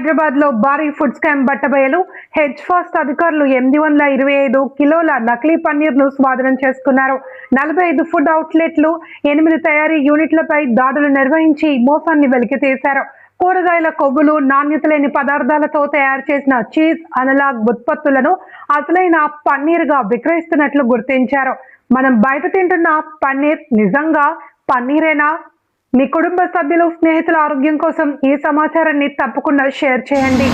హైదరాబాద్ లో భారీ food scam బట్టబయలు. హెజ్ ఫాస్ట్ అధికారులు 825 కిలోల నకిలీ పన్నీర్ ను స్వాధీనం చేసుకున్నారు. 45 ఫుడ్ అవుట్లెట్లు, 8 తయారీ యూనిట్లపై దాడులు నిర్వహించి మోసాన్ని వెలికితీశారు. కూరగాయల కొవ్వులు, నాణ్యత లేని పదార్థాలతో తయారు చేసిన చీజ్ అనలాగ్ ఉత్పత్తులను అసలైన పన్నీర్ గా విక్రయిస్తున్నట్లు గుర్తించారు. మనం బయట తింటున్న పన్నీర్ నిజంగా పన్నీరేనా? మీ కుటుంబ సభ్యులు, స్నేహితుల ఆరోగ్యం కోసం ఈ సమాచారాన్ని తప్పకుండా షేర్ చేయండి.